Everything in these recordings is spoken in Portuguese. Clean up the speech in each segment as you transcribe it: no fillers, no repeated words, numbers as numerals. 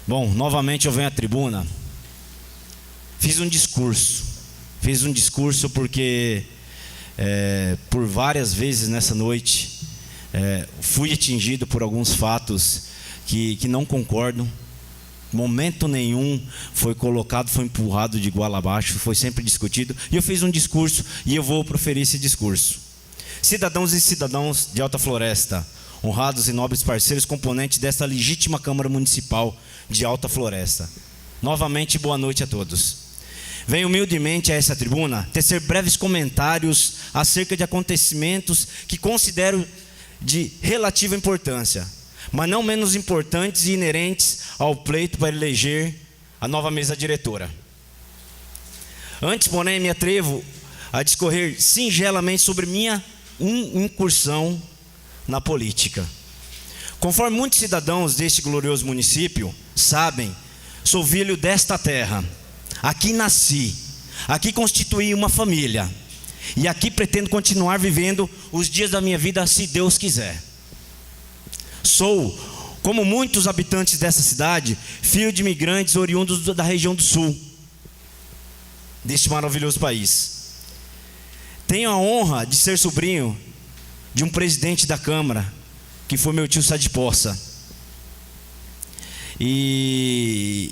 Bom, novamente eu venho à tribuna. Fiz um discurso porque por várias vezes nessa noite fui atingido por alguns fatos que não concordo. Momento nenhum foi colocado, foi empurrado de goela abaixo, foi sempre discutido. E eu fiz um discurso e eu vou proferir esse discurso. Cidadãos e cidadãos de Alta Floresta, honrados e nobres parceiros, componentes desta legítima Câmara Municipal de Alta Floresta. Novamente, boa noite a todos. Venho humildemente a essa tribuna tecer breves comentários acerca de acontecimentos que considero de relativa importância, mas não menos importantes e inerentes ao pleito para eleger a nova mesa diretora. Antes, porém, me atrevo a discorrer singelamente sobre minha incursão na política. Conforme muitos cidadãos deste glorioso município sabem, sou filho desta terra. Aqui nasci, aqui constituí uma família, e aqui pretendo continuar vivendo os dias da minha vida, se Deus quiser. Sou, como muitos habitantes dessa cidade, filho de imigrantes oriundos da região do sul, deste maravilhoso país. Tenho a honra de ser sobrinho de um presidente da Câmara, que foi meu tio Sá de Poça. E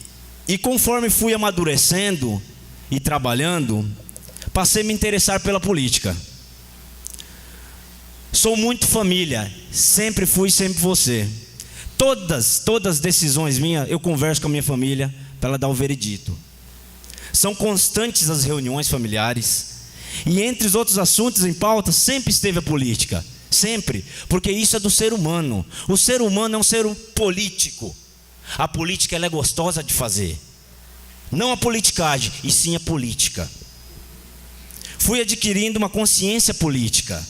conforme fui amadurecendo e trabalhando, passei a me interessar pela política. Sou muito família, sempre fui, sempre vou ser. Todas as decisões minhas, eu converso com a minha família para ela dar o veredito. São constantes as reuniões familiares, e entre os outros assuntos em pauta, sempre esteve a política. Sempre, porque isso é do ser humano. O ser humano é um ser político. A política ela é gostosa de fazer. Não a politicagem, e sim a política. Fui adquirindo uma consciência política.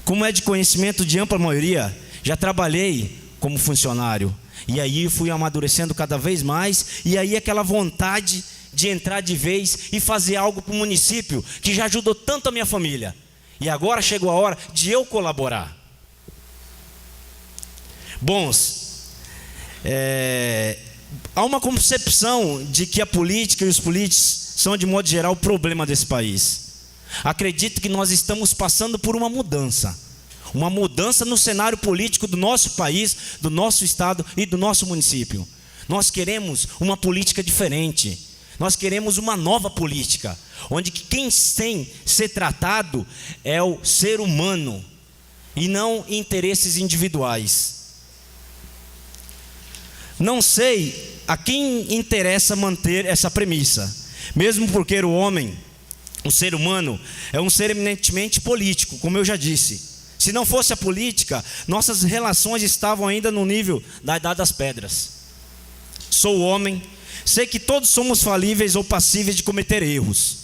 Como é de conhecimento de ampla maioria, já trabalhei como funcionário. E aí fui amadurecendo cada vez mais. E aí aquela vontade de entrar de vez e fazer algo para o município, que já ajudou tanto a minha família. E agora chegou a hora de eu colaborar. Bons, há uma concepção de que a política e os políticos são, de modo geral, o problema desse país. Acredito que nós estamos passando por uma mudança no cenário político do nosso país, do nosso estado e do nosso município. Nós queremos uma política diferente. Nós queremos uma nova política, onde quem tem ser tratado é o ser humano e não interesses individuais. Não sei a quem interessa manter essa premissa, mesmo porque o homem, o ser humano, é um ser eminentemente político, como eu já disse. Se não fosse a política, nossas relações estavam ainda no nível da Idade das Pedras. Sou homem, sei que todos somos falíveis ou passíveis de cometer erros.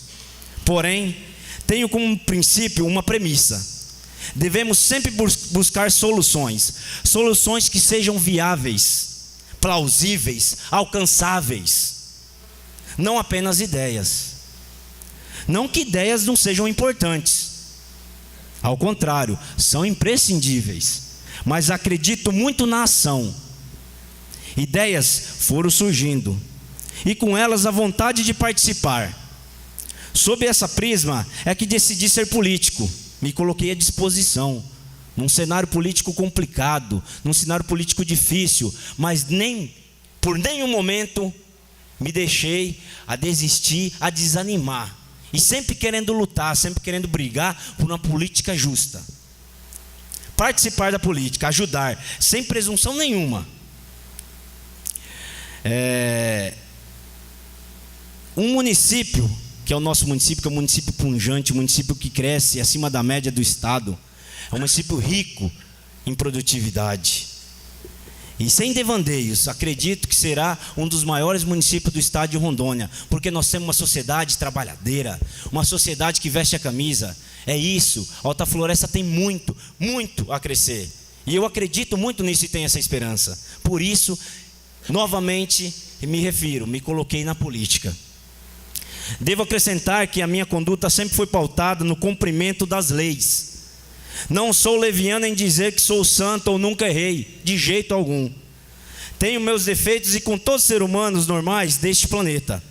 Porém, tenho como princípio uma premissa. Devemos sempre buscar soluções que sejam viáveis, plausíveis, alcançáveis. Não apenas ideias. Não que ideias não sejam importantes. Ao contrário, são imprescindíveis. Mas acredito muito na ação. Ideias foram surgindo, e com elas a vontade de participar. Sob essa prisma é que decidi ser político. Me coloquei à disposição, num cenário político complicado, num cenário político difícil, mas por nenhum momento me deixei a desistir, a desanimar. E sempre querendo lutar, sempre querendo brigar por uma política justa. Participar da política, ajudar, sem presunção nenhuma. Um município, que é o nosso município, que é um município pujante, um município que cresce acima da média do estado, é um município rico em produtividade. E sem devandeios, acredito que será um dos maiores municípios do estado de Rondônia, porque nós temos uma sociedade trabalhadeira, uma sociedade que veste a camisa. É isso, Alta Floresta tem muito, muito a crescer. E eu acredito muito nisso e tenho essa esperança. Por isso, novamente, me coloquei na política. Devo acrescentar que a minha conduta sempre foi pautada no cumprimento das leis. Não sou leviano em dizer que sou santo ou nunca errei, de jeito algum. Tenho meus defeitos e com todos os seres humanos normais deste planeta.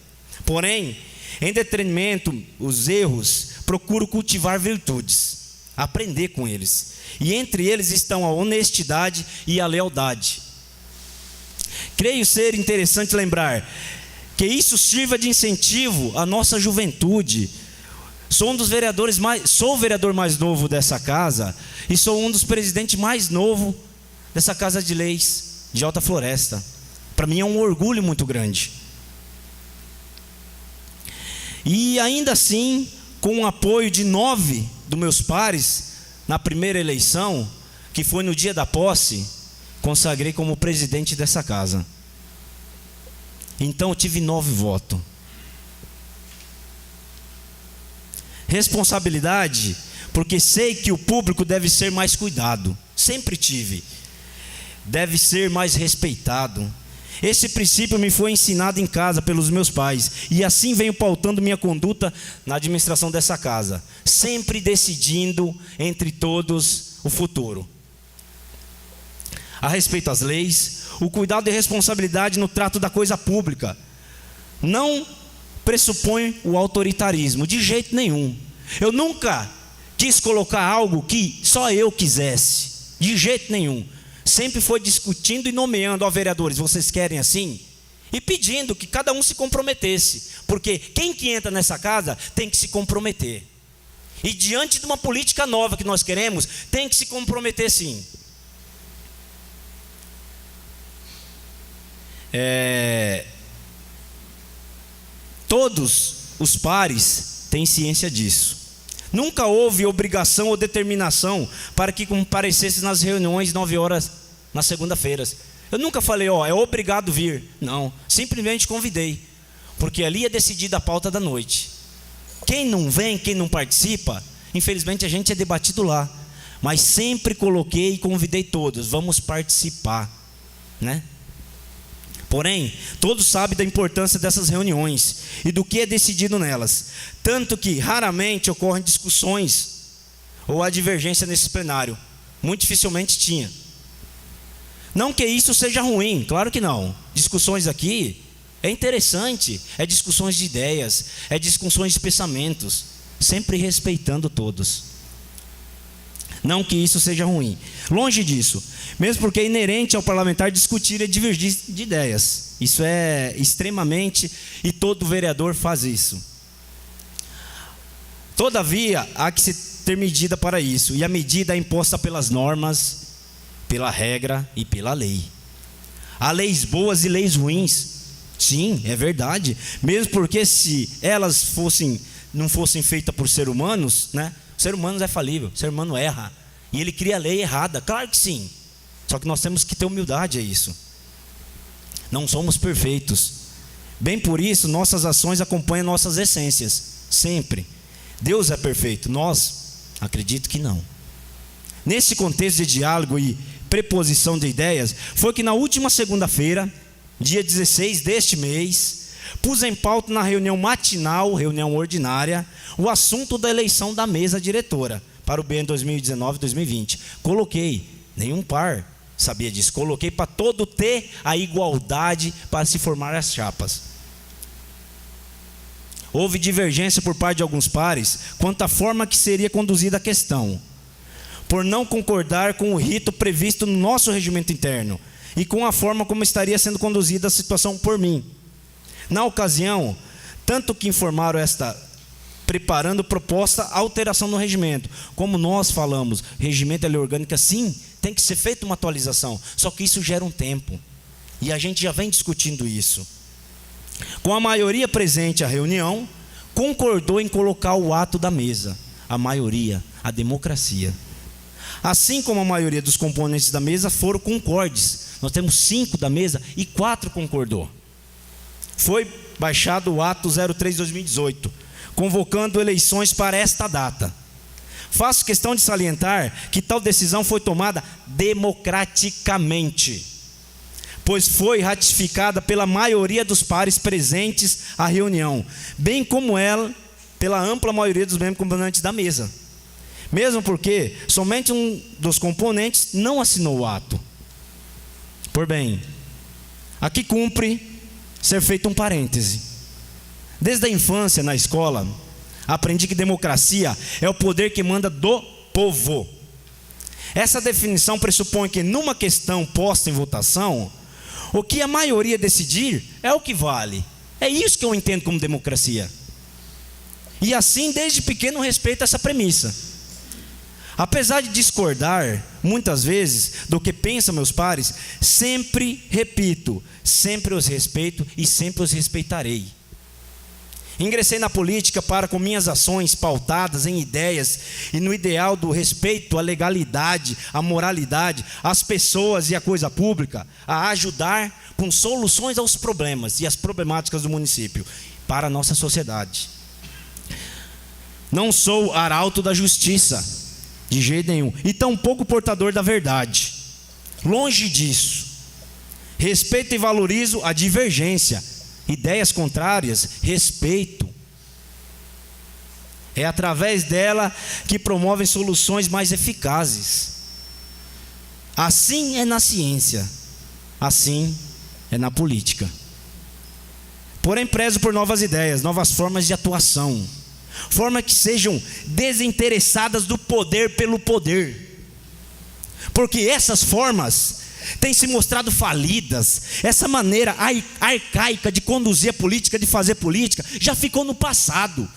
Porém, em detrimento os erros, procuro cultivar virtudes, aprender com eles. E entre eles estão a honestidade e a lealdade. Creio ser interessante lembrar que isso sirva de incentivo à nossa juventude. Sou o vereador mais novo dessa casa e sou um dos presidentes mais novos dessa Casa de Leis de Alta Floresta. Para mim é um orgulho muito grande. E ainda assim, com o apoio de 9 dos meus pares, na primeira eleição, que foi no dia da posse, consagrei como presidente dessa casa. Então eu tive 9 votos. Responsabilidade, porque sei que o público deve ser mais cuidado. Sempre tive. Deve ser mais respeitado. Esse princípio me foi ensinado em casa pelos meus pais, e assim venho pautando minha conduta na administração dessa casa, sempre decidindo entre todos o futuro. A respeito às leis, o cuidado e responsabilidade no trato da coisa pública não pressupõe o autoritarismo, de jeito nenhum. Eu nunca quis colocar algo que só eu quisesse, de jeito nenhum. Sempre foi discutindo e nomeando, ó vereadores, vocês querem assim? E pedindo que cada um se comprometesse, porque quem que entra nessa casa tem que se comprometer. E diante de uma política nova que nós queremos, tem que se comprometer sim. Todos os pares têm ciência disso. Nunca houve obrigação ou determinação para que comparecesse nas reuniões 9 horas na segunda-feira. Eu nunca falei, é obrigado vir. Não, simplesmente convidei, porque ali é decidida a pauta da noite. Quem não vem, quem não participa, infelizmente a gente é debatido lá. Mas sempre coloquei e convidei todos, vamos participar, né? Porém, todos sabem da importância dessas reuniões e do que é decidido nelas, tanto que raramente ocorrem discussões ou há divergência nesse plenário. Muito dificilmente tinha. Não que isso seja ruim, claro que não. Discussões aqui é interessante, é discussões de ideias, é discussões de pensamentos, sempre respeitando todos. Não que isso seja ruim, longe disso, mesmo porque é inerente ao parlamentar discutir e divergir de ideias. Isso é extremamente, e todo vereador faz isso. Todavia, há que se ter medida para isso, e a medida é imposta pelas normas, pela regra e pela lei. Há leis boas e leis ruins, sim, é verdade, mesmo porque se elas não fossem feitas por seres humanos, né? O ser humano é falível, o ser humano erra, e ele cria a lei errada, claro que sim. Só que nós temos que ter humildade a isso. Não somos perfeitos. Bem por isso, nossas ações acompanham nossas essências, sempre. Deus é perfeito, nós acredito que não. Nesse contexto de diálogo e preposição de ideias, foi que na última segunda-feira, dia 16 deste mês, pus em pauta na reunião matinal, reunião ordinária, o assunto da eleição da mesa diretora para o BN 2019-2020. Coloquei, nenhum par sabia disso, coloquei para todo ter a igualdade para se formar as chapas. Houve divergência por parte de alguns pares quanto à forma que seria conduzida a questão, por não concordar com o rito previsto no nosso regimento interno e com a forma como estaria sendo conduzida a situação por mim. Na ocasião, tanto que informaram preparando proposta alteração no regimento, como nós falamos, regimento é lei orgânica, sim, tem que ser feita uma atualização, só que isso gera um tempo, e a gente já vem discutindo isso. Com a maioria presente à reunião, concordou em colocar o ato da mesa, a maioria, a democracia. Assim como a maioria dos componentes da mesa foram concordes, nós temos 5 da mesa e 4 concordou. Foi baixado o ato 03/2018, convocando eleições para esta data. Faço questão de salientar que tal decisão foi tomada democraticamente, pois foi ratificada pela maioria dos pares presentes à reunião, bem como ela pela ampla maioria dos membros componentes da mesa. Mesmo porque somente um dos componentes não assinou o ato. Por bem, Aqui cumpre ser feito um parêntese. Desde a infância, na escola, aprendi que democracia é o poder que manda do povo. Essa definição pressupõe que numa questão posta em votação, o que a maioria decidir é o que vale. É isso que eu entendo como democracia. E assim, desde pequeno, respeito essa premissa. Apesar de discordar, muitas vezes, do que pensam meus pares, sempre repito, sempre os respeito e sempre os respeitarei. Ingressei na política para, com minhas ações pautadas em ideias e no ideal do respeito à legalidade, à moralidade, às pessoas e à coisa pública, a ajudar com soluções aos problemas e às problemáticas do município, para a nossa sociedade. Não sou arauto da justiça, de jeito nenhum, e tampouco portador da verdade. Longe disso. Respeito e valorizo a divergência. Ideias contrárias, respeito. É através dela que promovem soluções mais eficazes. Assim é na ciência, assim é na política. Porém, prezo por novas ideias, novas formas de atuação, formas que sejam desinteressadas do poder pelo poder, porque essas formas têm se mostrado falidas. Essa maneira arcaica de conduzir a política, de fazer política, já ficou no passado.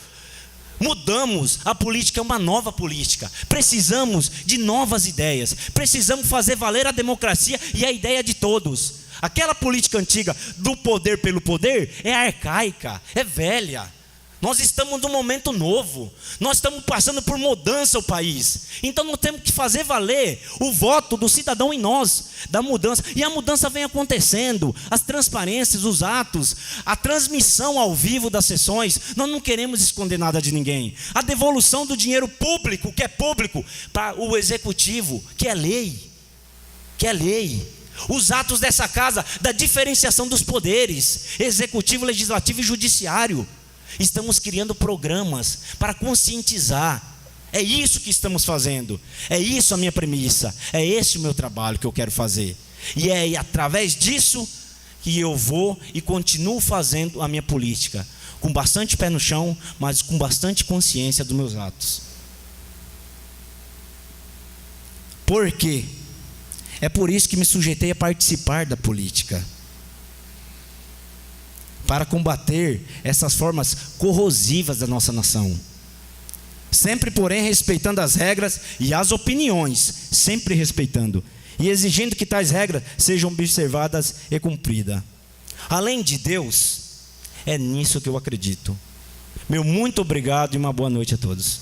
Mudamos, a política é uma nova política. Precisamos de novas ideias. Precisamos fazer valer a democracia e a ideia de todos. Aquela política antiga do poder pelo poder é arcaica, é velha. Nós estamos num momento novo. Nós estamos passando por mudança o país. Então nós temos que fazer valer o voto do cidadão em nós, da mudança. E a mudança vem acontecendo. As transparências, os atos, a transmissão ao vivo das sessões. Nós não queremos esconder nada de ninguém. A devolução do dinheiro público, que é público, para o executivo, que é lei. Que é lei. Os atos dessa casa, da diferenciação dos poderes, executivo, legislativo e judiciário. Estamos criando programas para conscientizar. É isso que estamos fazendo. É isso a minha premissa. É esse o meu trabalho que eu quero fazer. E é através disso que eu vou e continuo fazendo a minha política. Com bastante pé no chão, mas com bastante consciência dos meus atos. Por quê? É por isso que me sujeitei a participar da política. Para combater essas formas corrosivas da nossa nação. Sempre, porém, respeitando as regras e as opiniões, sempre respeitando, e exigindo que tais regras sejam observadas e cumpridas. Além de Deus, é nisso que eu acredito. Meu muito obrigado e uma boa noite a todos.